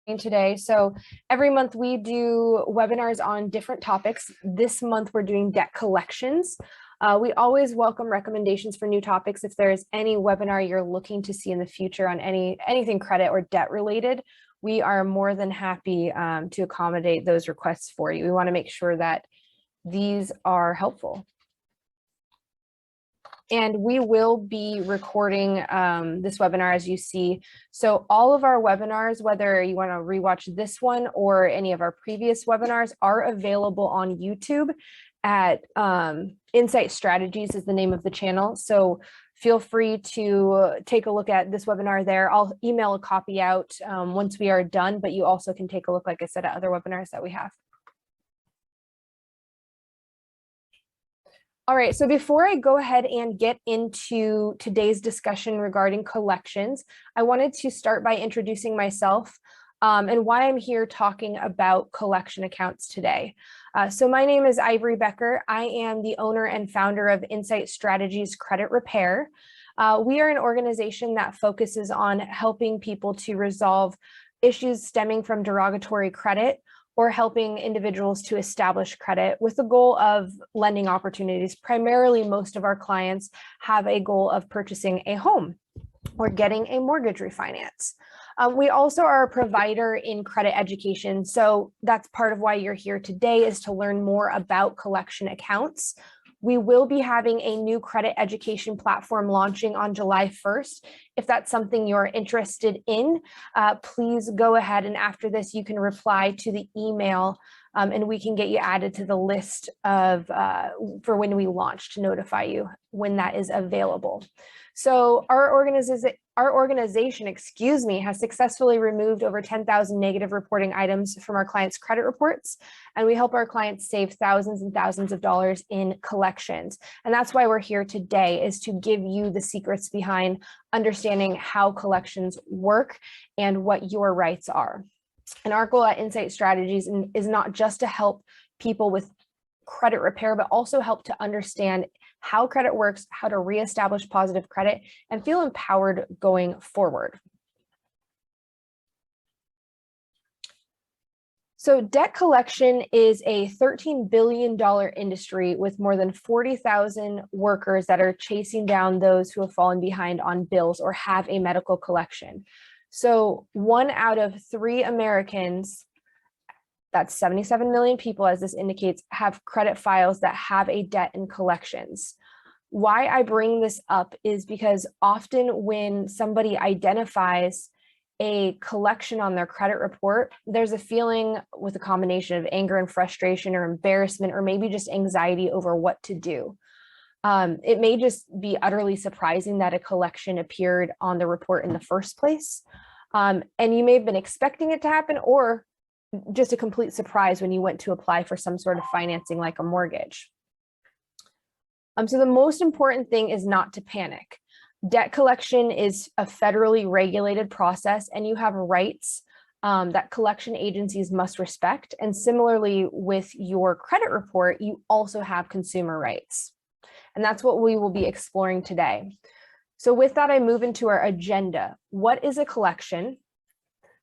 Today. So every month we do webinars on different topics. This month we're doing debt collections. We always welcome recommendations for new topics. If there's any webinar you're looking to see in the future on anything credit or debt related, we are more than happy to accommodate those requests for you. We want to make sure that these are helpful. And we will be recording this webinar, as you see. So all of our webinars, whether you want to rewatch this one or any of our previous webinars, are available on YouTube at Insight Strategies is the name of the channel. So feel free to take a look at this webinar there. I'll email a copy out once we are done, but you also can take a look, like I said, at other webinars that we have. All right, so before I go ahead and get into today's discussion regarding collections, I wanted to start by introducing myself and why I'm here talking about collection accounts today. So my name is Ivory Becker. I am the owner and founder of Insight Strategies Credit Repair. We are an organization that focuses on helping people to resolve issues stemming from derogatory credit or helping individuals to establish credit with the goal of lending opportunities. Primarily, most of our clients have a goal of purchasing a home or getting a mortgage refinance. We also are a provider in credit education. So that's part of why you're here today, is to learn more about collection accounts. We will be having a new credit education platform launching on July 1st. If that's something you're interested in, please go ahead, and after this, you can reply to the email and we can get you added to the list of for when we launch to notify you when that is available. So our organization, has successfully removed over 10,000 negative reporting items from our clients' credit reports, and we help our clients save thousands and thousands of dollars in collections. And that's why we're here today, is to give you the secrets behind understanding how collections work and what your rights are. And our goal at Insight Strategies is not just to help people with credit repair, but also help to understand how credit works, how to reestablish positive credit, and feel empowered going forward. So debt collection is a $13 billion industry with more than 40,000 workers that are chasing down those who have fallen behind on bills or have a medical collection. So 1 out of 3 Americans, that's 77 million people, as this indicates, have credit files that have a debt in collections. Why I bring this up is because often when somebody identifies a collection on their credit report, there's a feeling with a combination of anger and frustration or embarrassment, or maybe just anxiety over what to do. It may just be utterly surprising that a collection appeared on the report in the first place. And you may have been expecting it to happen, or just a complete surprise when you went to apply for some sort of financing like a mortgage. So the most important thing is not to panic. Debt collection is a federally regulated process, and you have rights that collection agencies must respect. And similarly with your credit report, you also have consumer rights. And that's what we will be exploring today. So with that, I move into our agenda. What is a collection?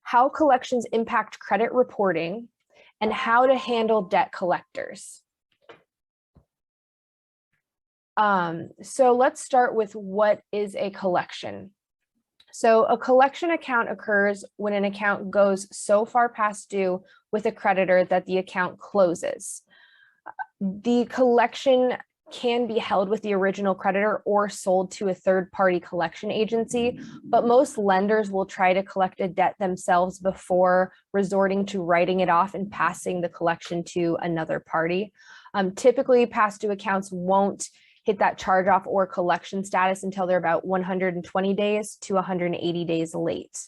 How collections impact credit reporting, and how to handle debt collectors. So let's start with what is a collection. So a collection account occurs when an account goes so far past due with a creditor that the account closes. The collection can be held with the original creditor or sold to a third-party collection agency, but most lenders will try to collect a debt themselves before resorting to writing it off and passing the collection to another party. Typically, past due accounts won't hit that charge off or collection status until they're about 120 days to 180 days late.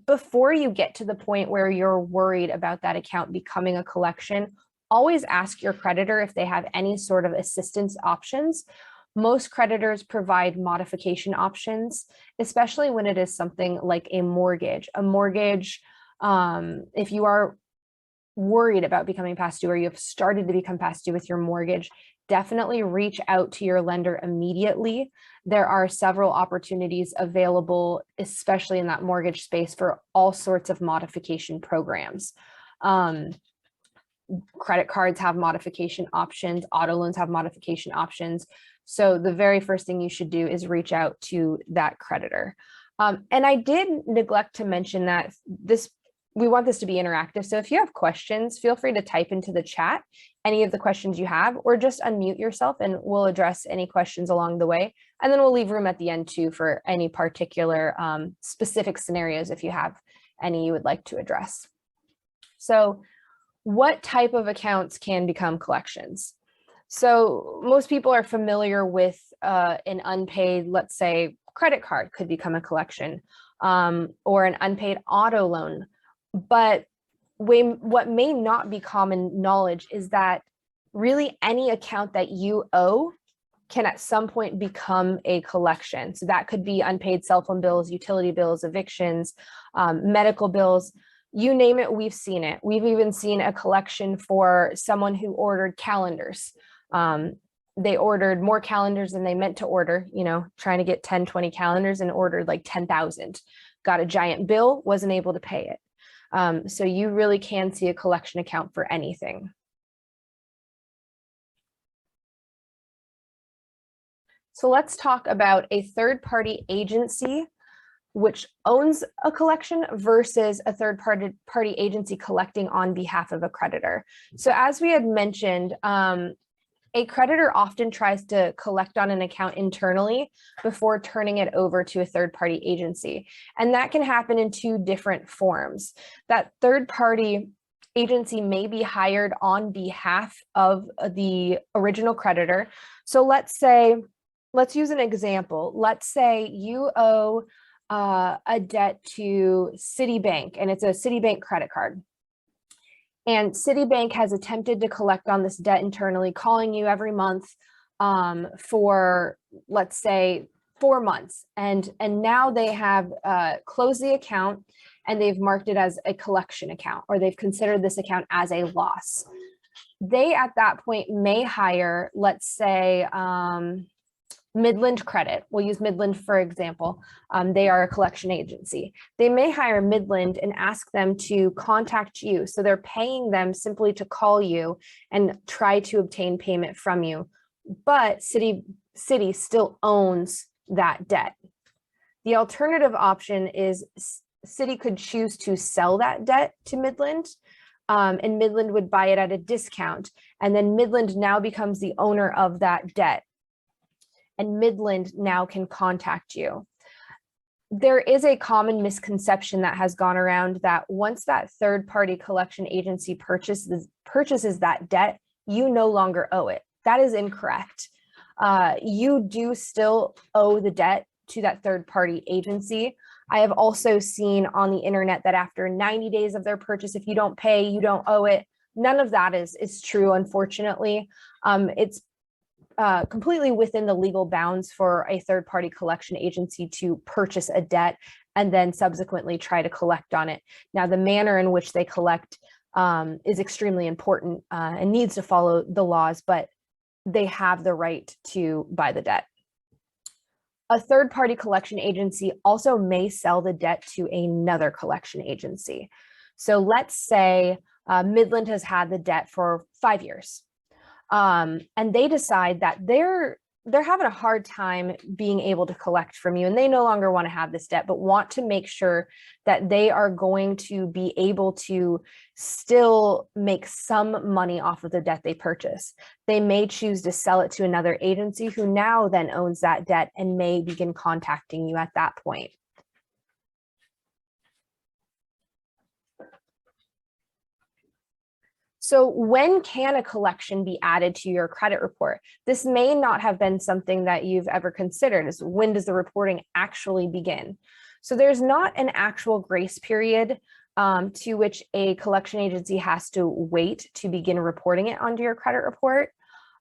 Before you get to the point where you're worried about that account becoming a collection, always ask your creditor if they have any sort of assistance options. Most creditors provide modification options, especially when it is something like a mortgage. A mortgage, if you are worried about becoming past due or you have started to become past due with your mortgage, definitely reach out to your lender immediately. There are several opportunities available, especially in that mortgage space, for all sorts of modification programs. Credit cards have modification options, auto loans have modification options. So the very first thing you should do is reach out to that creditor. And I did neglect to mention that we want this to be interactive. So if you have questions, feel free to type into the chat any of the questions you have, or just unmute yourself and we'll address any questions along the way. And then we'll leave room at the end too for any particular specific scenarios if you have any you would like to address. So what type of accounts can become collections? So most people are familiar with an unpaid, let's say, credit card could become a collection, or an unpaid auto loan. But what may not be common knowledge is that really any account that you owe can at some point become a collection. So that could be unpaid cell phone bills, utility bills, evictions, medical bills. You name it, we've seen it. We've even seen a collection for someone who ordered calendars. They ordered more calendars than they meant to order, trying to get 10, 20 calendars, and ordered like 10,000. Got a giant bill, wasn't able to pay it. So you really can see a collection account for anything. So let's talk about a third-party agency which owns a collection versus a third-party agency collecting on behalf of a creditor. So as we had mentioned, a creditor often tries to collect on an account internally before turning it over to a third-party agency. And that can happen in two different forms. That third-party agency may be hired on behalf of the original creditor. So let's use an example. Let's say you owe a debt to Citibank, and it's a Citibank credit card. And Citibank has attempted to collect on this debt internally, calling you every month for, let's say, 4 months. And now they have closed the account and they've marked it as a collection account, or they've considered this account as a loss. They, at that point, may hire, let's say, Midland Credit. We'll use Midland for example. They are a collection agency. They may hire Midland and ask them to contact you. So they're paying them simply to call you and try to obtain payment from you. But Citi still owns that debt. The alternative option is Citi could choose to sell that debt to Midland, and Midland would buy it at a discount. And then Midland now becomes the owner of that debt. And Midland now can contact you. There is a common misconception that has gone around that once that third-party collection agency purchases that debt, you no longer owe it. That is incorrect. You do still owe the debt to that third-party agency. I have also seen on the internet that after 90 days of their purchase, if you don't pay, you don't owe it. None of that is true, unfortunately. It's completely within the legal bounds for a third-party collection agency to purchase a debt and then subsequently try to collect on it. Now, the manner in which they collect is extremely important and needs to follow the laws, but they have the right to buy the debt. A third-party collection agency also may sell the debt to another collection agency. So let's say Midland has had the debt for 5 years. And they decide that they're having a hard time being able to collect from you, and they no longer want to have this debt, but want to make sure that they are going to be able to still make some money off of the debt they purchase. They may choose to sell it to another agency who now then owns that debt and may begin contacting you at that point. So when can a collection be added to your credit report? This may not have been something that you've ever considered, is when does the reporting actually begin? So there's not an actual grace period to which a collection agency has to wait to begin reporting it onto your credit report.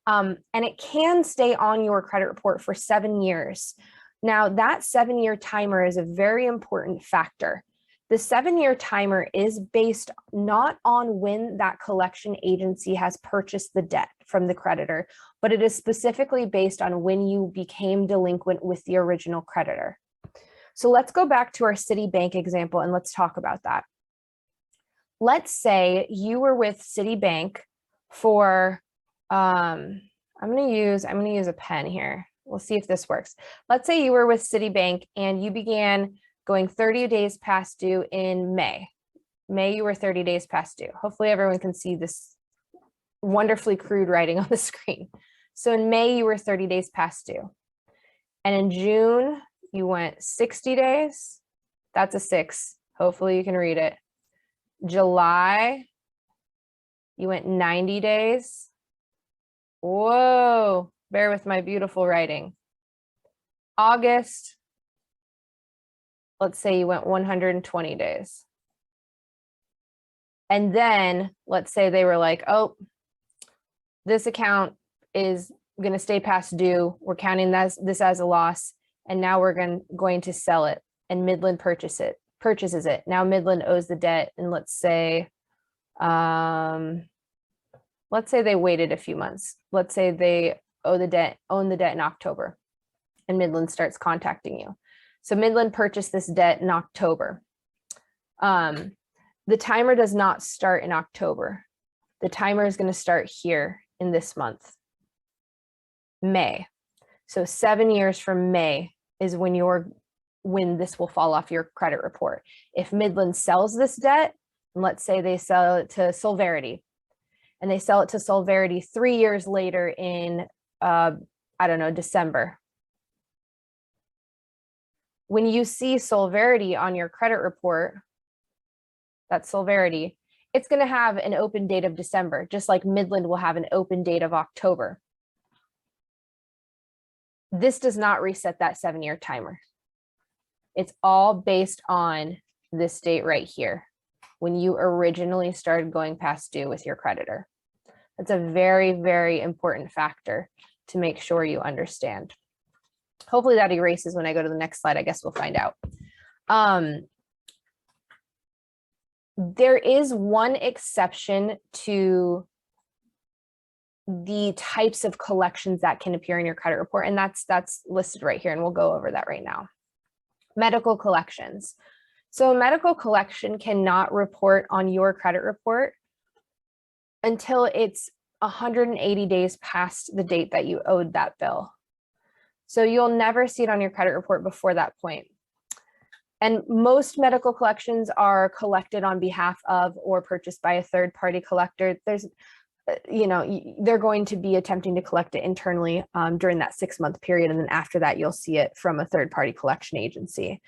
And it can stay on your credit report for 7 years. Now, that 7-year timer is a very important factor. The 7-year timer is based not on when that collection agency has purchased the debt from the creditor, but it is specifically based on when you became delinquent with the original creditor. So let's go back to our Citibank example and let's talk about that. Let's say you were with Citibank for, I'm going to use a pen here. We'll see if this works. Let's say you were with Citibank and you began going 30 days past due in May. May, you were 30 days past due. Hopefully everyone can see this wonderfully crude writing on the screen. So in May, you were 30 days past due. And in June, you went 60 days. That's a 6. Hopefully you can read it. July, you went 90 days. Whoa, bear with my beautiful writing. August, let's say you went 120 days. And then let's say they were like, oh, this account is going to stay past due. We're counting this as a loss. And now we're going to sell it, and Midland purchases it. Now Midland owes the debt. And let's say they waited a few months. Let's say they own the debt in October, and Midland starts contacting you. So Midland purchased this debt in October. The timer does not start in October. The timer is going to start here in this month, May. So 7 years from May is when this will fall off your credit report. If Midland sells this debt, and let's say they sell it to Solverity, and they sell it to Solverity 3 years later in, I don't know, December. When you see Solverity on your credit report, that's Solverity, it's going to have an open date of December, just like Midland will have an open date of October. This does not reset that 7-year timer. It's all based on this date right here, when you originally started going past due with your creditor. That's a very, very important factor to make sure you understand. Hopefully that erases when I go to the next slide. I guess we'll find out. There is one exception to the types of collections that can appear in your credit report, and that's listed right here, and we'll go over that right now. Medical collections. So a medical collection cannot report on your credit report until it's 180 days past the date that you owed that bill. So you'll never see it on your credit report before that point. And most medical collections are collected on behalf of or purchased by a third-party collector. There's, they're going to be attempting to collect it internally during that 6-month period. And then after that, you'll see it from a third-party collection agency.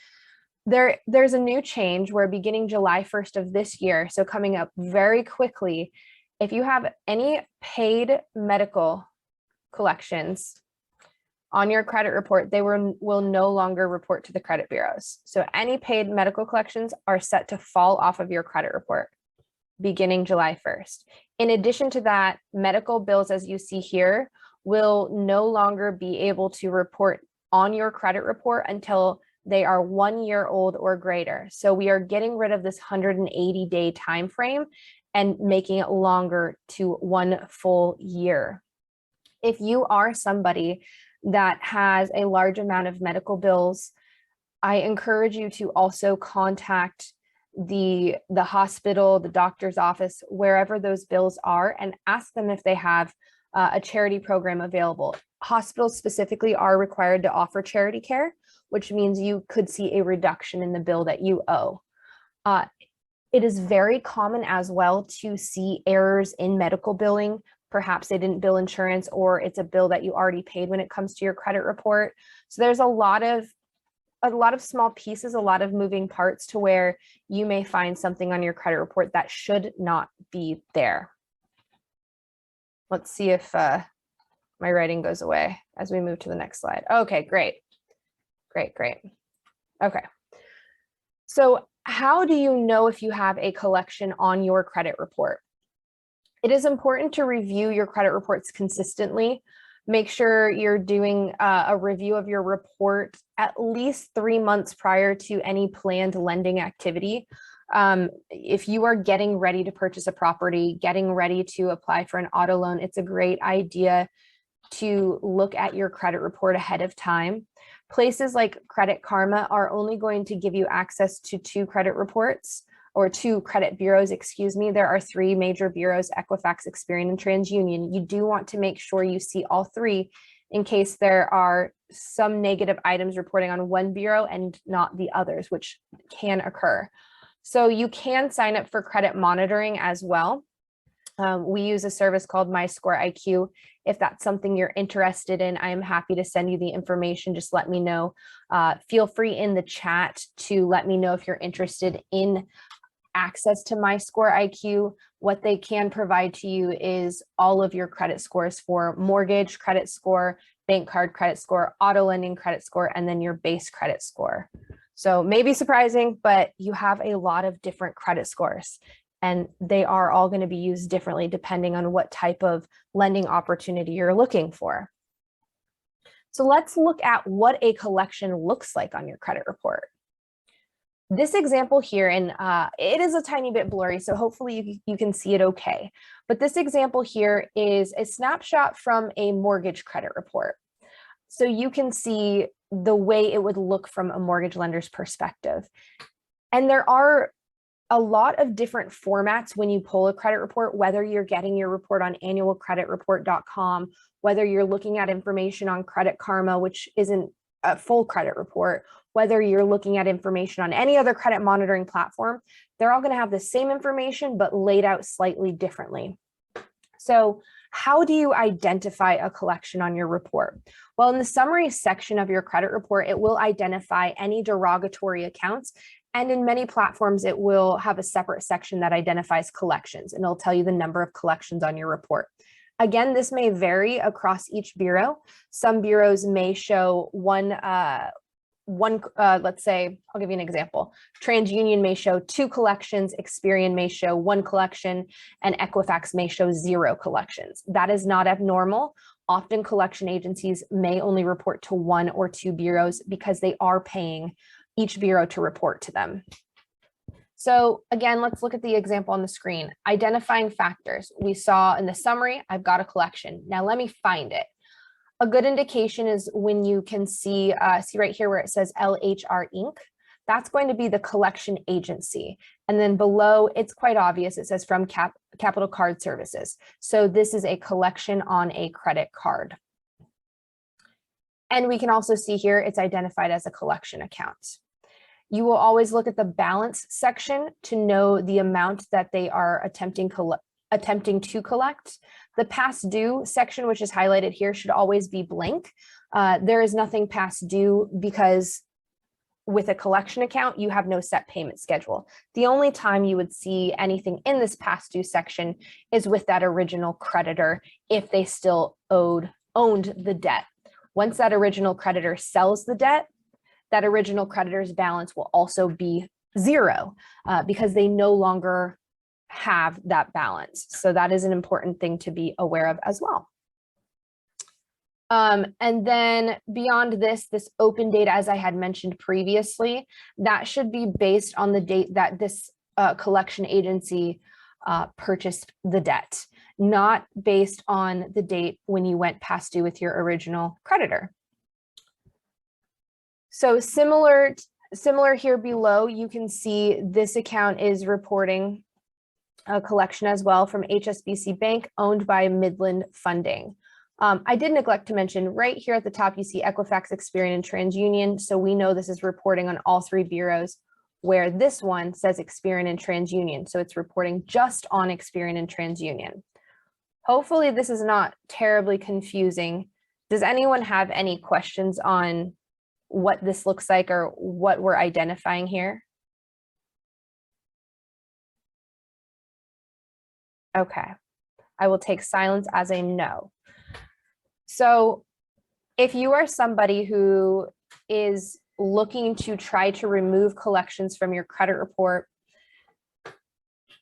There's a new change where beginning July 1st of this year, so coming up very quickly, if you have any paid medical collections on your credit report, they will no longer report to the credit bureaus. So any paid medical collections are set to fall off of your credit report beginning July 1st. In addition to that, medical bills, as you see here, will no longer be able to report on your credit report until they are 1 year old or greater. So we are getting rid of this 180-day time frame and making it longer to 1 full year. If you are somebody that has a large amount of medical bills, I encourage you to also contact the hospital, the doctor's office, wherever those bills are, and ask them if they have a charity program available. Hospitals specifically are required to offer charity care, which means you could see a reduction in the bill that you owe. It is very common as well to see errors in medical billing. Perhaps they didn't bill insurance, or it's a bill that you already paid when it comes to your credit report. So there's a lot of small pieces, a lot of moving parts to where you may find something on your credit report that should not be there. Let's see if my writing goes away as we move to the next slide. Okay, great. Okay. So how do you know if you have a collection on your credit report? It is important to review your credit reports consistently. Make sure you're doing a review of your report at least 3 months prior to any planned lending activity. If you are getting ready to purchase a property, getting ready to apply for an auto loan, it's a great idea to look at your credit report ahead of time. Places like Credit Karma are only going to give you access to 2 credit reports, or 2 credit bureaus, excuse me. There are 3 major bureaus: Equifax, Experian, and TransUnion. You do want to make sure you see all 3 in case there are some negative items reporting on one bureau and not the others, which can occur. So you can sign up for credit monitoring as well. We use a service called My Score IQ. If that's something you're interested in, I am happy to send you the information. Just let me know. Feel free in the chat to let me know if you're interested in access to My Score IQ. What they can provide to you is all of your credit scores for mortgage credit score, bank card credit score, auto lending credit score, and then your base credit score. So maybe surprising, but you have a lot of different credit scores, and they are all going to be used differently depending on what type of lending opportunity you're looking for. So let's look at what a collection looks like on your credit report. This example here, and it is a tiny bit blurry, so hopefully you can see it okay. But this example here is a snapshot from a mortgage credit report. So you can see the way it would look from a mortgage lender's perspective. And there are a lot of different formats when you pull a credit report, whether you're getting your report on annualcreditreport.com, whether you're looking at information on Credit Karma, which isn't a full credit report, whether you're looking at information on any other credit monitoring platform, they're all going to have the same information, but laid out slightly differently. So how do you identify a collection on your report? Well, in the summary section of your credit report, it will identify any derogatory accounts. And in many platforms, it will have a separate section that identifies collections, and it'll tell you the number of collections on your report. Again, this may vary across each bureau. Some bureaus may show let's say, I'll give you an example. TransUnion may show 2 collections, Experian may show 1 collection, and Equifax may show 0 collections. That is not abnormal. Often collection agencies may only report to 1 or 2 bureaus because they are paying each bureau to report to them. So again, let's look at the example on the screen. Identifying factors. We saw in the summary, I've got a collection. Now let me find it. A good indication is when you can see right here where it says LHR Inc. That's going to be the collection agency. And then below, it's quite obvious. It says from Capital Card Services. So this is a collection on a credit card. And we can also see here, it's identified as a collection account. You will always look at the balance section to know the amount that they are attempting to collect. The past due section, which is highlighted here, should always be blank. There is nothing past due because with a collection account, you have no set payment schedule. The only time you would see anything in this past due section is with that original creditor if they still owned the debt. Once that original creditor sells the debt, that original creditor's balance will also be 0 because they no longer have that balance. So that is an important thing to be aware of as well. And then beyond this open date, as I had mentioned previously, that should be based on the date that this collection agency purchased the debt, not based on the date when you went past due with your original creditor. So similar here below, you can see this account is reporting a collection as well from HSBC Bank, owned by Midland Funding. I did neglect to mention right here at the top, you see Equifax, Experian, and TransUnion. So we know this is reporting on all 3 bureaus, where this one says Experian and TransUnion. So it's reporting just on Experian and TransUnion. Hopefully this is not terribly confusing. Does anyone have any questions on what this looks like or what we're identifying here? Okay, I will take silence as a no. So if you are somebody who is looking to try to remove collections from your credit report,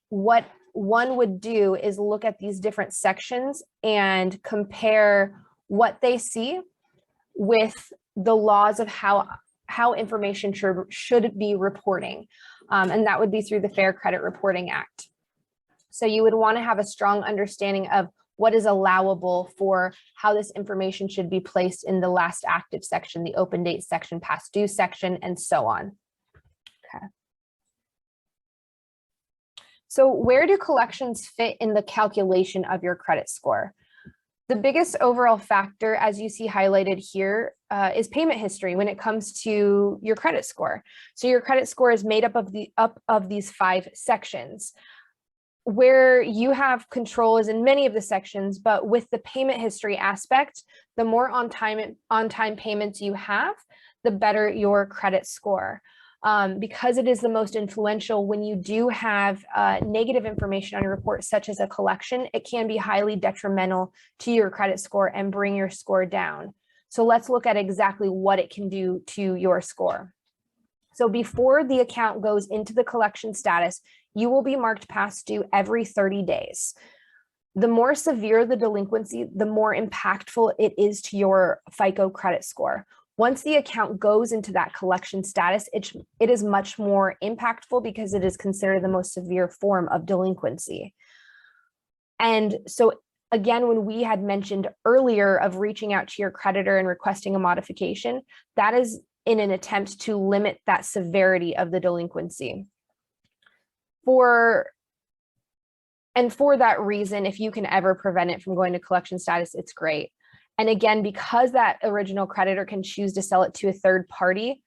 what one would do is look at these different sections and compare what they see with the laws of how information should be reporting. And that would be through the Fair Credit Reporting Act. So you would want to have a strong understanding of what is allowable for how this information should be placed in the last active section, the open date section, past due section, and so on. Okay. So where do collections fit in the calculation of your credit score? The biggest overall factor, as you see highlighted here, is payment history when it comes to your credit score. So your credit score is made up of these 5 sections. Where you have control is in many of the sections, but with the payment history aspect, the more on-time payments you have, the better your credit score. Because it is the most influential, when you do have negative information on your report, such as a collection, it can be highly detrimental to your credit score and bring your score down. So let's look at exactly what it can do to your score. So before the account goes into the collection status, you will be marked past due every 30 days. The more severe the delinquency, the more impactful it is to your FICO credit score. Once the account goes into that collection status, it is much more impactful because it is considered the most severe form of delinquency. And so again, when we had mentioned earlier of reaching out to your creditor and requesting a modification, that is in an attempt to limit that severity of the delinquency. For that reason, if you can ever prevent it from going to collection status, it's great. And again, because that original creditor can choose to sell it to a third party,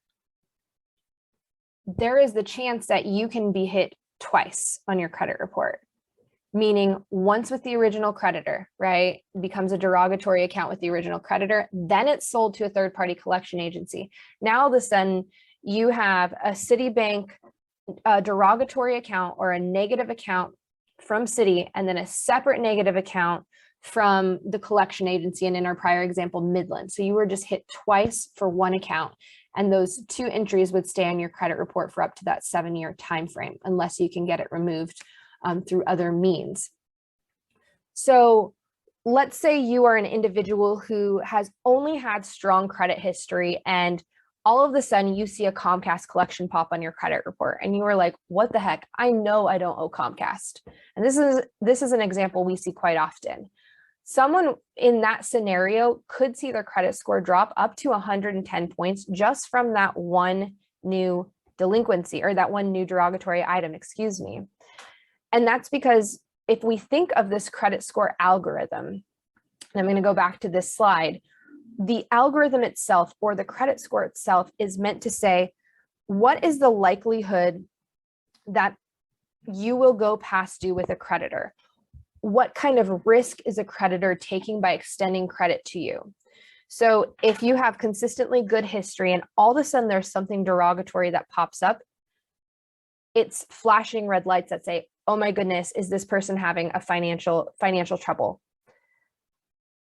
there is the chance that you can be hit twice on your credit report. Meaning once with the original creditor, right, becomes a derogatory account with the original creditor, then it's sold to a third party collection agency. Now all of a sudden you have a Citibank derogatory account or a negative account from Citi, and then a separate negative account from the collection agency, and in our prior example, Midland. So you were just hit twice for one account, and those 2 entries would stay on your credit report for up to that 7-year time frame, unless you can get it removed through other means. So let's say you are an individual who has only had strong credit history, and all of a sudden you see a Comcast collection pop on your credit report, and you are like, what the heck? I know I don't owe Comcast. And this is an example we see quite often. Someone in that scenario could see their credit score drop up to 110 points just from that one new delinquency, or that one new derogatory item, excuse me. And that's because if we think of this credit score algorithm, and I'm going to go back to this slide, the algorithm itself, or the credit score itself, is meant to say, what is the likelihood that you will go past due with a creditor? What kind of risk is a creditor taking by extending credit to you? So if you have consistently good history and all of a sudden there's something derogatory that pops up, it's flashing red lights that say, oh my goodness, is this person having a financial trouble?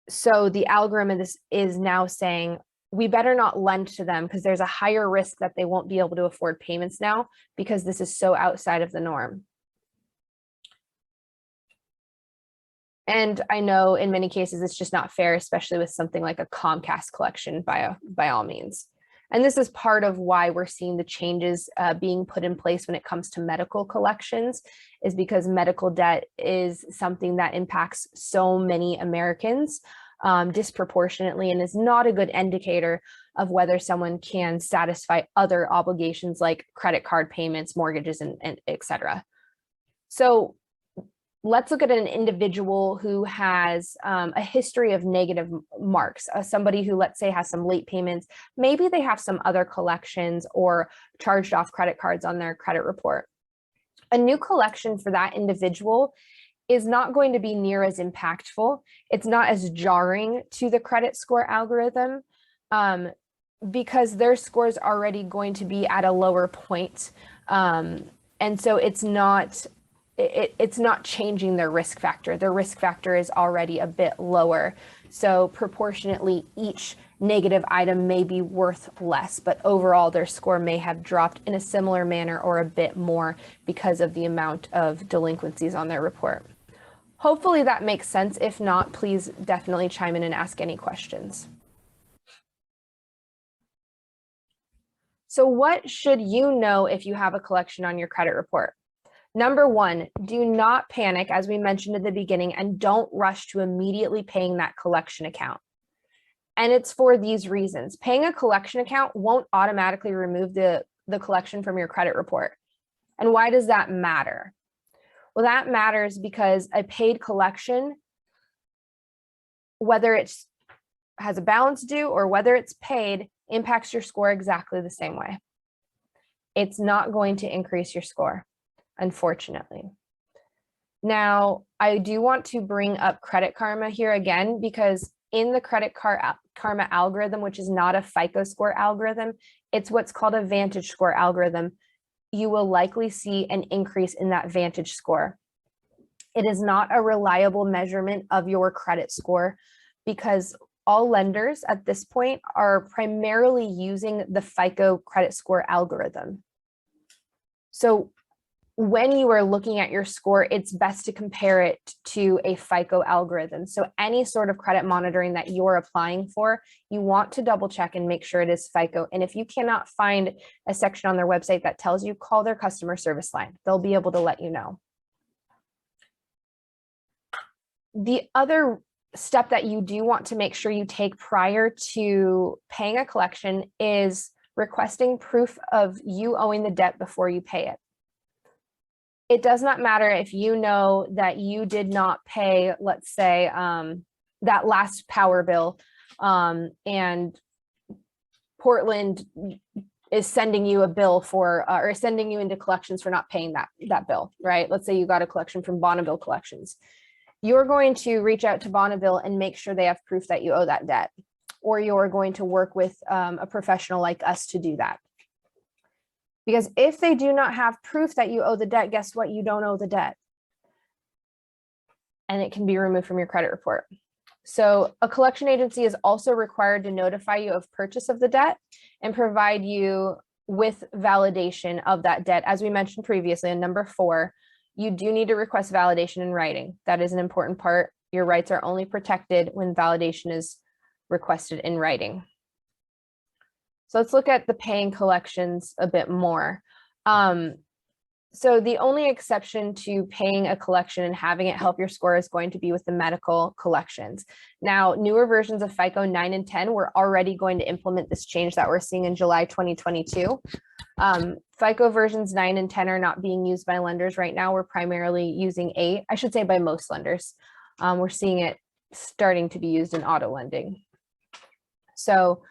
So the algorithm is now saying, we better not lend to them because there's a higher risk that they won't be able to afford payments now because this is so outside of the norm. And I know in many cases it's just not fair, especially with something like a Comcast collection by all means. And this is part of why we're seeing the changes being put in place when it comes to medical collections, is because medical debt is something that impacts so many Americans disproportionately, and is not a good indicator of whether someone can satisfy other obligations like credit card payments, mortgages, and et cetera. So let's look at an individual who has a history of negative marks, somebody who, let's say, has some late payments. Maybe they have some other collections or charged off credit cards on their credit report. A new collection for that individual is not going to be near as impactful. It's not as jarring to the credit score algorithm because their score is already going to be at a lower point. And so it's not changing their risk factor. Their risk factor is already a bit lower. So proportionately, each negative item may be worth less, but overall their score may have dropped in a similar manner or a bit more because of the amount of delinquencies on their report. Hopefully that makes sense. If not, please definitely chime in and ask any questions. So what should you know if you have a collection on your credit report? Number one, do not panic, as we mentioned at the beginning, and don't rush to immediately paying that collection account. And it's for these reasons. Paying a collection account won't automatically remove the collection from your credit report. And why does that matter? Well, that matters because a paid collection, whether it has a balance due or whether it's paid, impacts your score exactly the same way. It's not going to increase your score, unfortunately. Now, I do want to bring up Credit Karma here again, because in the Credit Karma algorithm, which is not a FICO score algorithm, it's what's called a Vantage score algorithm, you will likely see an increase in that Vantage score. It is not a reliable measurement of your credit score because all lenders at this point are primarily using the FICO credit score algorithm. So when you are looking at your score, it's best to compare it to a FICO algorithm. So any sort of credit monitoring that you're applying for, you want to double check and make sure it is FICO. And if you cannot find a section on their website that tells you, call their customer service line. They'll be able to let you know. The other step that you do want to make sure you take prior to paying a collection is requesting proof of you owing the debt before you pay it. It does not matter if you know that you did not pay, let's say, that last power bill, and Portland is sending you a bill for, or sending you into collections for not paying that bill, right? Let's say you got a collection from Bonneville Collections. You're going to reach out to Bonneville and make sure they have proof that you owe that debt, or you're going to work with a professional like us to do that. Because if they do not have proof that you owe the debt, guess what? You don't owe the debt. And it can be removed from your credit report. So a collection agency is also required to notify you of purchase of the debt and provide you with validation of that debt. As we mentioned previously in number 4, you do need to request validation in writing. That is an important part. Your rights are only protected when validation is requested in writing. So let's look at the paying collections a bit more. So the only exception to paying a collection and having it help your score is going to be with the medical collections. Now, newer versions of FICO 9 and 10 were already going to implement this change that we're seeing in July 2022. FICO versions 9 and 10 are not being used by lenders right now. We're primarily using 8, I should say by most lenders. We're seeing it starting to be used in auto lending. So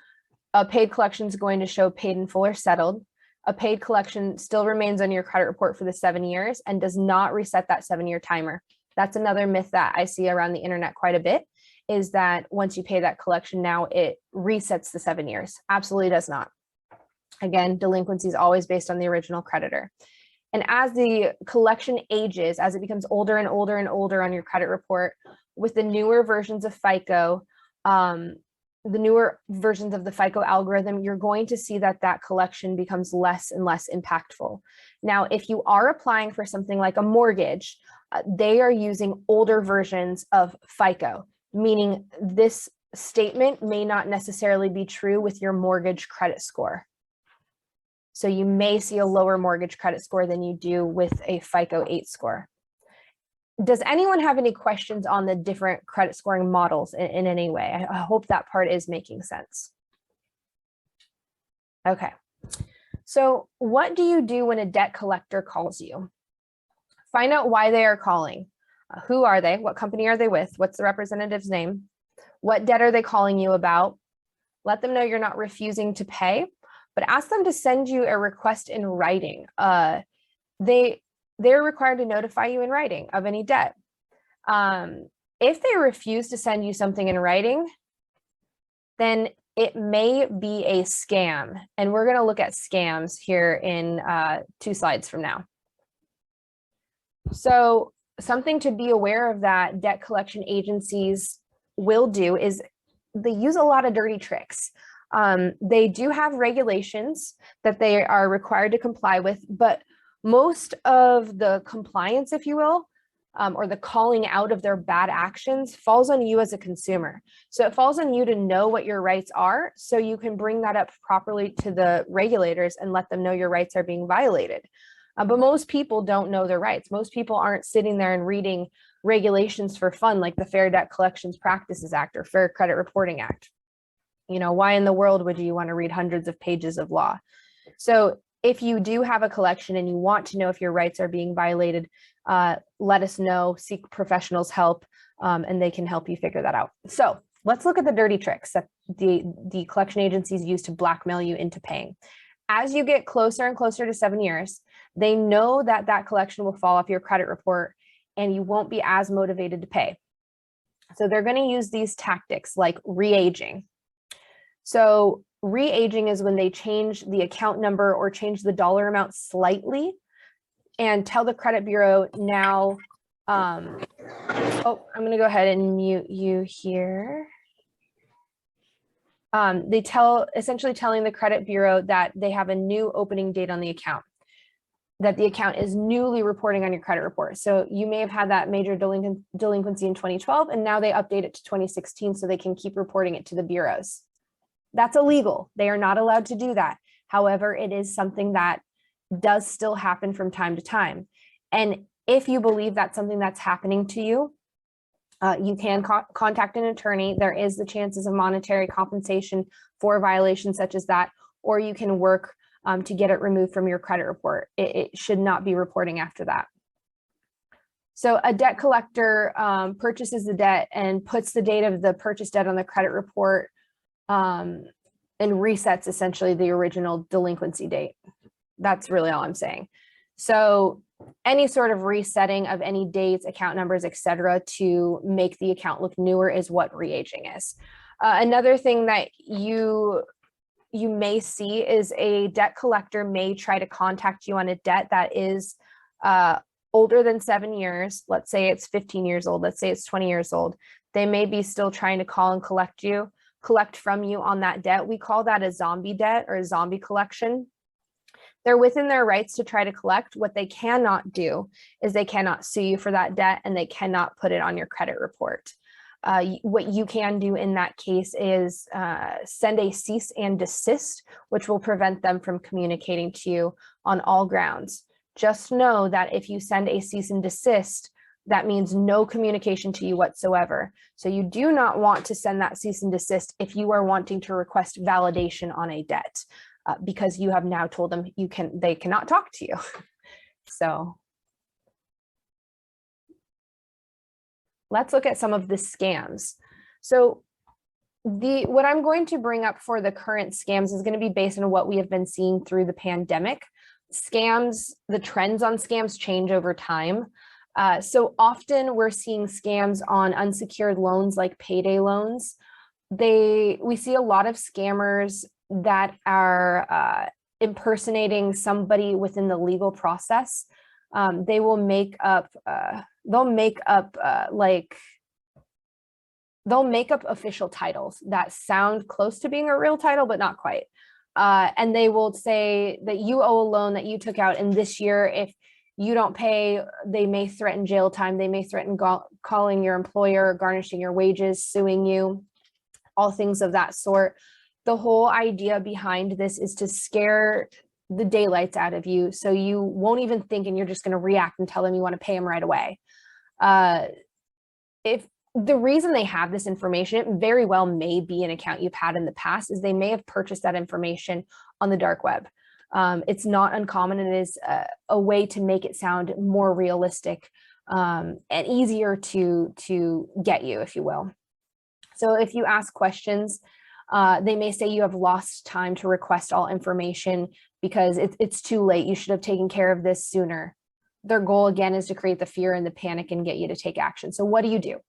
a paid collection is going to show paid in full or settled. A paid collection still remains on your credit report for the 7 years and does not reset that 7-year timer. That's another myth that I see around the internet quite a bit, is that once you pay that collection now, it resets the 7 years. Absolutely does not. Again, delinquency is always based on the original creditor. And as the collection ages, as it becomes older and older and older on your credit report, with the newer versions of FICO, the newer versions of the FICO algorithm, you're going to see that that collection becomes less and less impactful. Now, if you are applying for something like a mortgage, they are using older versions of FICO, meaning this statement may not necessarily be true with your mortgage credit score. So you may see a lower mortgage credit score than you do with a FICO 8 score. Does anyone have any questions on the different credit scoring models in any way? I hope that part is making sense. Okay, so what do you do when a debt collector calls you? Find out why they are calling. Who are they? What company are they with? What's the representative's name? What debt are they calling you about? Let them know you're not refusing to pay, but ask them to send you a request in writing. They're required to notify you in writing of any debt. If they refuse to send you something in writing, then it may be a scam. And we're going to look at scams here in 2 slides from now. So something to be aware of that debt collection agencies will do is they use a lot of dirty tricks. They do have regulations that they are required to comply with, but most of the compliance, if you will, or the calling out of their bad actions falls on you as a consumer. So it falls on you to know what your rights are so you can bring that up properly to the regulators and let them know your rights are being violated. But most people don't know their rights. Most people aren't sitting there and reading regulations for fun, like the Fair Debt Collections Practices Act or Fair Credit Reporting Act. Why in the world would you want to read hundreds of pages of law? So if you do have a collection and you want to know if your rights are being violated, let us know, seek professionals' help, and they can help you figure that out. So let's look at the dirty tricks that the collection agencies use to blackmail you into paying. As you get closer and closer to 7 years, they know that that collection will fall off your credit report and you won't be as motivated to pay. So they're going to use these tactics like re-aging. So re-aging is when they change the account number or change the dollar amount slightly and tell the credit bureau now, I'm going to go ahead and mute you here. They essentially telling the credit bureau that they have a new opening date on the account, that the account is newly reporting on your credit report. So you may have had that major delinquency in 2012, and now they update it to 2016 so they can keep reporting it to the bureaus. That's illegal. They are not allowed to do that. However, it is something that does still happen from time to time. And if you believe that's something that's happening to you, you can contact an attorney. There is the chances of monetary compensation for violations such as that, or you can work to get it removed from your credit report. It should not be reporting after that. So a debt collector purchases the debt and puts the date of the purchase debt on the credit report and resets essentially the original delinquency date. That's really all I'm saying. So any sort of resetting of any dates, account numbers, etc., to make the account look newer is what re-aging is. Another thing that you may see is a debt collector may try to contact you on a debt that is older than 7 years. Let's say it's 15 years old. Let's say it's 20 years old. They may be still trying to call and collect from you on that debt. We call that a zombie debt or a zombie collection. They're within their rights to try to collect. What they cannot do is they cannot sue you for that debt and they cannot put it on your credit report. What you can do in that case is send a cease and desist, which will prevent them from communicating to you on all grounds. Just know that if you send a cease and desist, that means no communication to you whatsoever. So you do not want to send that cease and desist if you are wanting to request validation on a debt, because you have now told them they cannot talk to you. So let's look at some of the scams. So what I'm going to bring up for the current scams is going to be based on what we have been seeing through the pandemic. Scams, the trends on scams change over time. So often we're seeing scams on unsecured loans like payday loans. We see a lot of scammers that are impersonating somebody within the legal process. They will make up official titles that sound close to being a real title, but not quite. And they will say that you owe a loan that you took out in this year. If you don't pay, they may threaten jail time. They may threaten calling your employer, garnishing your wages, suing you, all things of that sort. The whole idea behind this is to scare the daylights out of you so you won't even think and you're just going to react and tell them you want to pay them right away. If the reason they have this information, it very well may be an account you've had in the past, is they may have purchased that information on the dark web. It's not uncommon, and it is a way to make it sound more realistic and easier to get you, if you will. So if you ask questions, they may say you have lost time to request all information because it's too late. You should have taken care of this sooner. Their goal, again, is to create the fear and the panic and get you to take action. So what do?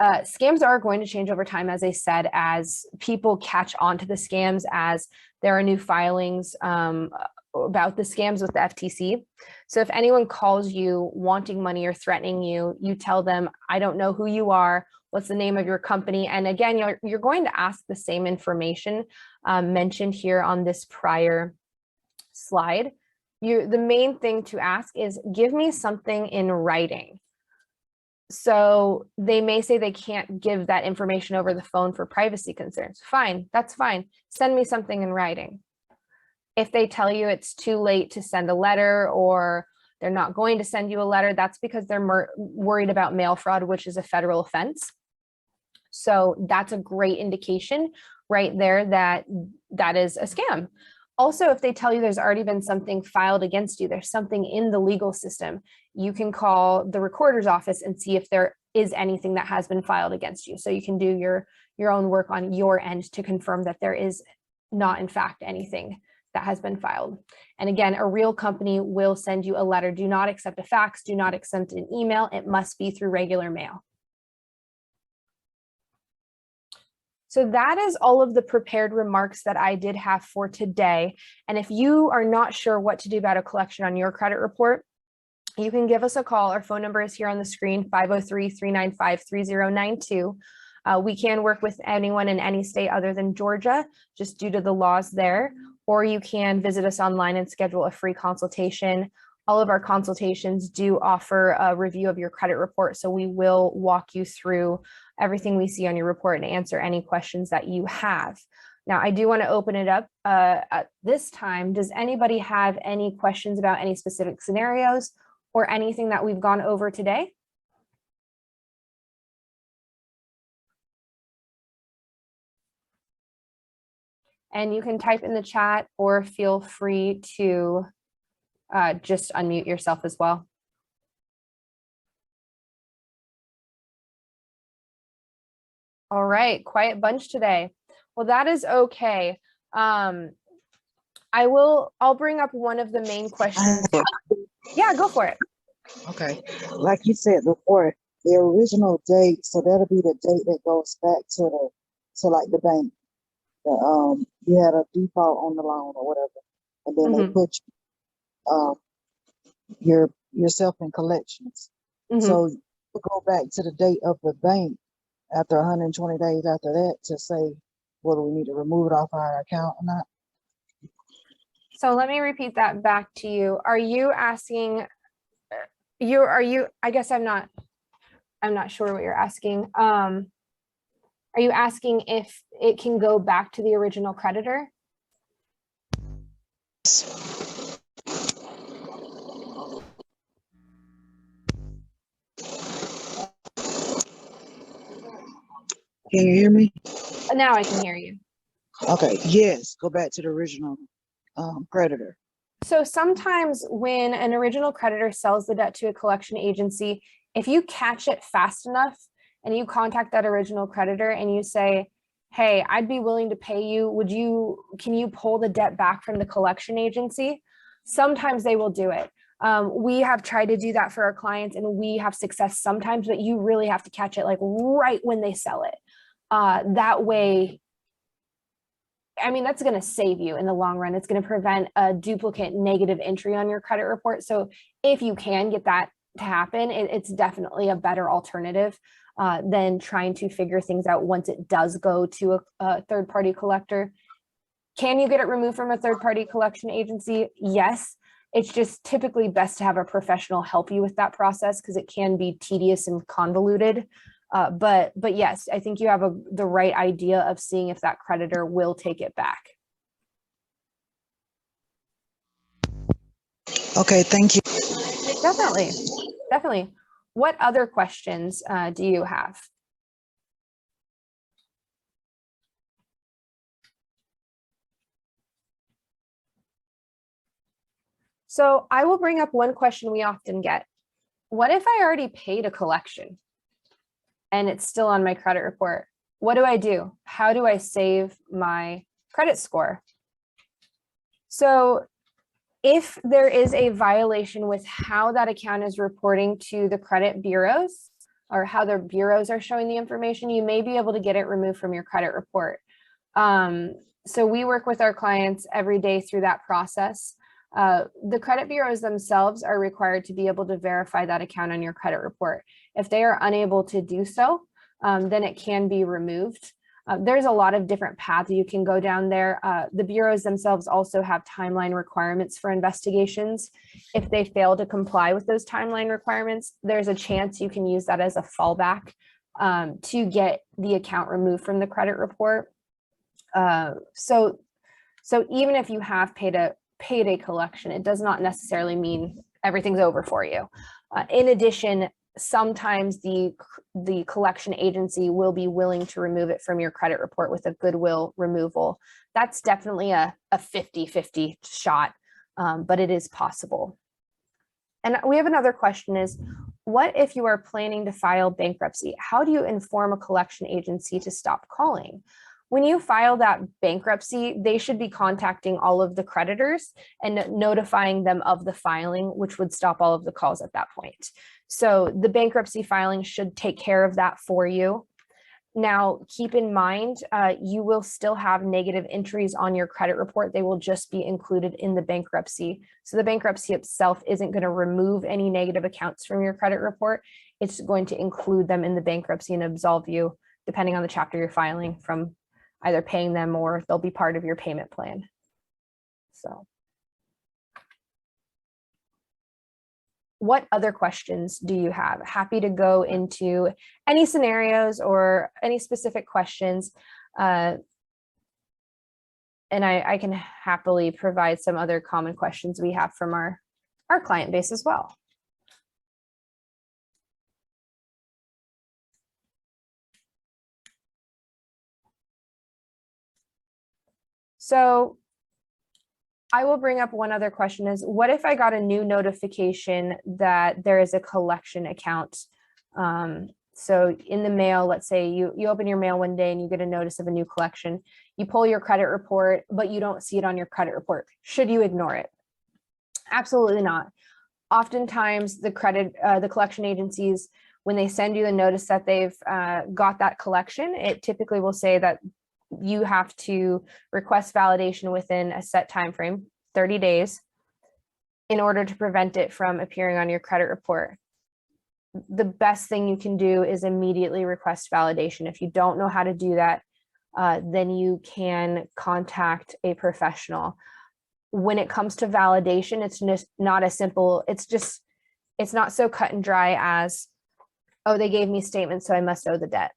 Scams are going to change over time, as I said, as people catch on to the scams, as there are new filings about the scams with the FTC. So if anyone calls you wanting money or threatening you, you tell them, I don't know who you are, what's the name of your company? And again, you're going to ask the same information mentioned here on this prior slide. The main thing to ask is, give me something in writing. So they may say they can't give that information over the phone for privacy concerns. Fine, that's fine. Send me something in writing. If they tell you it's too late to send a letter or they're not going to send you a letter, that's because they're worried about mail fraud, which is a federal offense. So that's a great indication right there that that is a scam. Also, if they tell you there's already been something filed against you, there's something in the legal system, you can call the recorder's office and see if there is anything that has been filed against you. So you can do your own work on your end to confirm that there is not, in fact, anything that has been filed. And again, a real company will send you a letter. Do not accept a fax, do not accept an email. It must be through regular mail. So that is all of the prepared remarks that I did have for today. And if you are not sure what to do about a collection on your credit report, you can give us a call. Our phone number is here on the screen, 503-395-3092. We can work with anyone in any state other than Georgia, just due to the laws there, or you can visit us online and schedule a free consultation. All of our consultations do offer a review of your credit report, so we will walk you through everything we see on your report and answer any questions that you have. Now, I do want to open it up at this time. Does anybody have any questions about any specific scenarios or anything that we've gone over today? And you can type in the chat or feel free to just unmute yourself as well. All right, quiet bunch today. Well, that is okay. I'll bring up one of the main questions. Yeah, go for it. Okay, like you said before, the original date, so that'll be the date that goes back to like the bank. You had a default on the loan or whatever, and then they put yourself in collections. So you go back to the date of the bank after 120 days after that to say whether we need to remove it off our account or not. So let me repeat that back to you. Are you asking? I guess I'm not sure what you're asking. Are you asking if it can go back to the original creditor? Can you hear me? Now I can hear you. Okay, yes, go back to the original creditor. So sometimes when an original creditor sells the debt to a collection agency, if you catch it fast enough and you contact that original creditor and you say, hey, I'd be willing to pay you, can you pull the debt back from the collection agency? Sometimes they will do it. We have tried to do that for our clients and we have success sometimes, but you really have to catch it like right when they sell it. That way, I mean, that's going to save you in the long run. It's going to prevent a duplicate negative entry on your credit report. So if you can get that to happen, it's definitely a better alternative than trying to figure things out once it does go to a third-party collector. Can you get it removed from a third-party collection agency? Yes. It's just typically best to have a professional help you with that process because it can be tedious and convoluted. But yes, I think you have the right idea of seeing if that creditor will take it back. Okay, thank you. Definitely. What other questions do you have? So I will bring up one question we often get. What if I already paid a collection and it's still on my credit report? What do I do? How do I save my credit score? So if there is a violation with how that account is reporting to the credit bureaus or how their bureaus are showing the information, you may be able to get it removed from your credit report. So we work with our clients every day through that process. The credit bureaus themselves are required to be able to verify that account on your credit report. If they are unable to do so, then it can be removed. There's a lot of different paths you can go down there. The bureaus themselves also have timeline requirements for investigations. If they fail to comply with those timeline requirements, there's a chance you can use that as a fallback to get the account removed from the credit report. So So even if you have paid a collection, it does not necessarily mean everything's over for you. In addition, sometimes the collection agency will be willing to remove it from your credit report with a goodwill removal. That's definitely a 50-50 shot, but it is possible. And we have another question is, what if you are planning to file bankruptcy? How do you inform a collection agency to stop calling? When you file that bankruptcy, they should be contacting all of the creditors and notifying them of the filing, which would stop all of the calls at that point. So the bankruptcy filing should take care of that for you. Now, keep in mind, you will still have negative entries on your credit report. They will just be included in the bankruptcy. So the bankruptcy itself isn't going to remove any negative accounts from your credit report. It's going to include them in the bankruptcy and absolve you, depending on the chapter you're filing, from either paying them or they'll be part of your payment plan. So. What other questions do you have? Happy to go into any scenarios or any specific questions. And I can happily provide some other common questions we have from our client base as well. So I will bring up one other question is, what if I got a new notification that there is a collection account? So in the mail, let's say you open your mail one day and you get a notice of a new collection, you pull your credit report, but you don't see it on your credit report. Should you ignore it? Absolutely not. Oftentimes the collection agencies, when they send you the notice that they've got that collection, it typically will say that you have to request validation within a set time frame, 30 days, in order to prevent it from appearing on your credit report. The best thing you can do is immediately request validation. If you don't know how to do that, then you can contact a professional. When it comes to validation, it's just not as simple. It's not so cut and dry as, oh, they gave me statements, so I must owe the debt.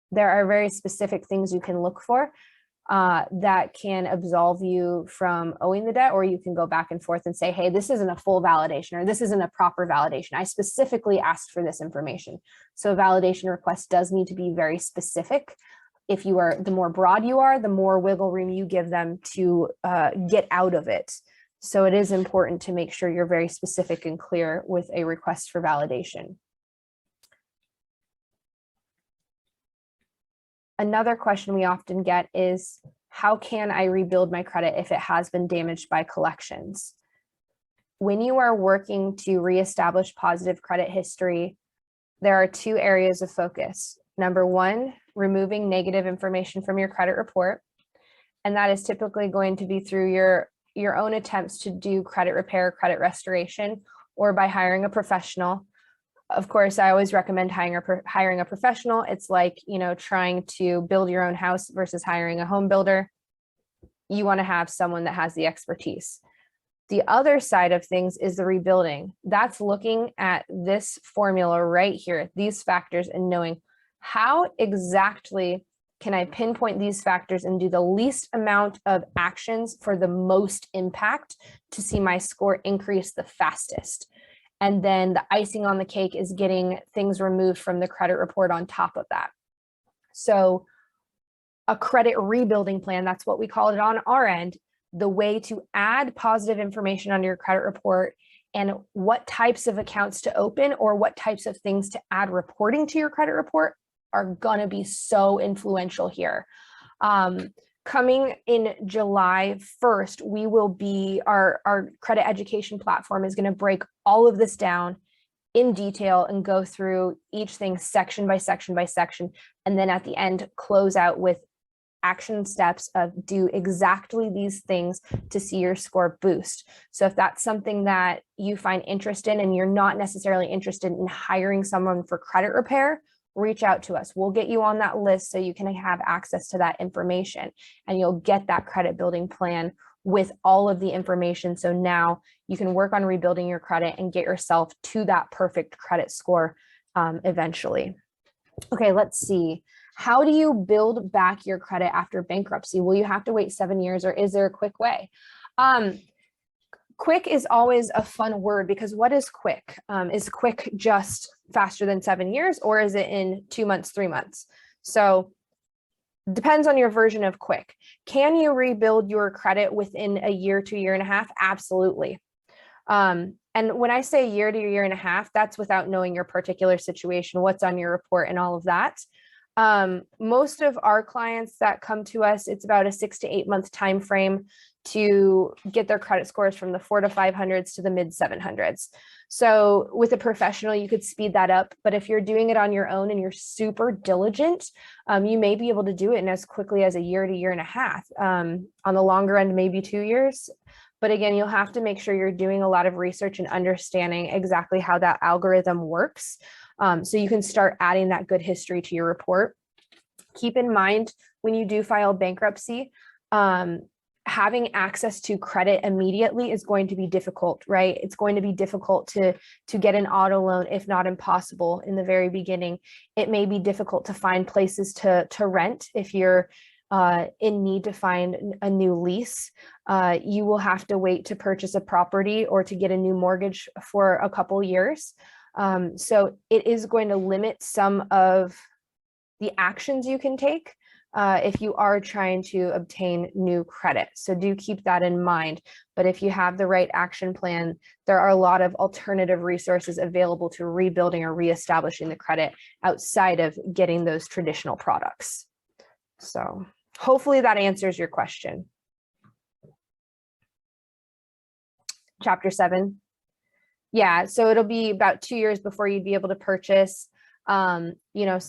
There are very specific things you can look for that can absolve you from owing the debt, or you can go back and forth and say, hey, this isn't a full validation, or this isn't a proper validation. I specifically asked for this information. So a validation request does need to be very specific. If you are, the more broad you are, the more wiggle room you give them to get out of it. So it is important to make sure you're very specific and clear with a request for validation. Another question we often get is, how can I rebuild my credit if it has been damaged by collections? When you are working to reestablish positive credit history, there are two areas of focus. Number one, removing negative information from your credit report. And that is typically going to be through your own attempts to do credit repair, credit restoration, or by hiring a professional. Of course, I always recommend hiring a professional. It's like, trying to build your own house versus hiring a home builder. You want to have someone that has the expertise. The other side of things is the rebuilding. That's looking at this formula right here, these factors, and knowing how exactly can I pinpoint these factors and do the least amount of actions for the most impact to see my score increase the fastest. And then the icing on the cake is getting things removed from the credit report on top of that. So a credit rebuilding plan, that's what we call it on our end, the way to add positive information on your credit report and what types of accounts to open or what types of things to add reporting to your credit report are going to be so influential here. Coming in July 1st, we will be, our credit education platform is going to break all of this down in detail and go through each thing section by section by section. And then at the end, close out with action steps of do exactly these things to see your score boost. So if that's something that you find interest in and you're not necessarily interested in hiring someone for credit repair, reach out to us. We'll get you on that list so you can have access to that information and you'll get that credit building plan with all of the information. So now you can work on rebuilding your credit and get yourself to that perfect credit score eventually. Okay, let's see. How do you build back your credit after bankruptcy? Will you have to wait 7 years, or is there a quick way? Quick is always a fun word, because what is quick? Is quick just faster than 7 years, or is it in 2 months, 3 months? So depends on your version of quick. Can you rebuild your credit within a year to year and a half? Absolutely. And when I say year to year and a half, that's without knowing your particular situation, what's on your report and all of that. Most of our clients that come to us, it's about a 6 to 8 month time frame to get their credit scores from the 400 to 500s to the mid 700s. So with a professional, you could speed that up. But if you're doing it on your own and you're super diligent, you may be able to do it in as quickly as a year to year and a half. On the longer end, maybe 2 years. But again, you'll have to make sure you're doing a lot of research and understanding exactly how that algorithm works. So you can start adding that good history to your report. Keep in mind, when you do file bankruptcy, having access to credit immediately is going to be difficult, right? It's going to be difficult to get an auto loan, if not impossible in the very beginning. It may be difficult to find places to rent if you're in need to find a new lease. You will have to wait to purchase a property or to get a new mortgage for a couple years. So it is going to limit some of the actions you can take if you are trying to obtain new credit. So do keep that in mind. But if you have the right action plan, there are a lot of alternative resources available to rebuilding or reestablishing the credit outside of getting those traditional products. So hopefully that answers your question. Chapter 7. Yeah, so it'll be about 2 years before you'd be able to purchase. You know,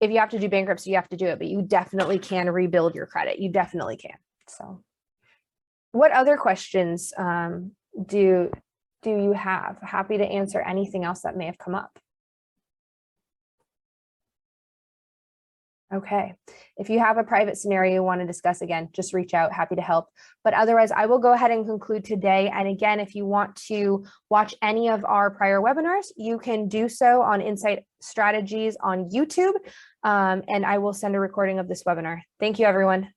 if you have to do bankruptcy, you have to do it, but you definitely can rebuild your credit. You definitely can. So what other questions do you have? Happy to answer anything else that may have come up. Okay, if you have a private scenario you want to discuss, again, just reach out, happy to help. But otherwise, I will go ahead and conclude today. And again, if you want to watch any of our prior webinars, you can do so on Insight Strategies on YouTube. And I will send a recording of this webinar. Thank you, everyone.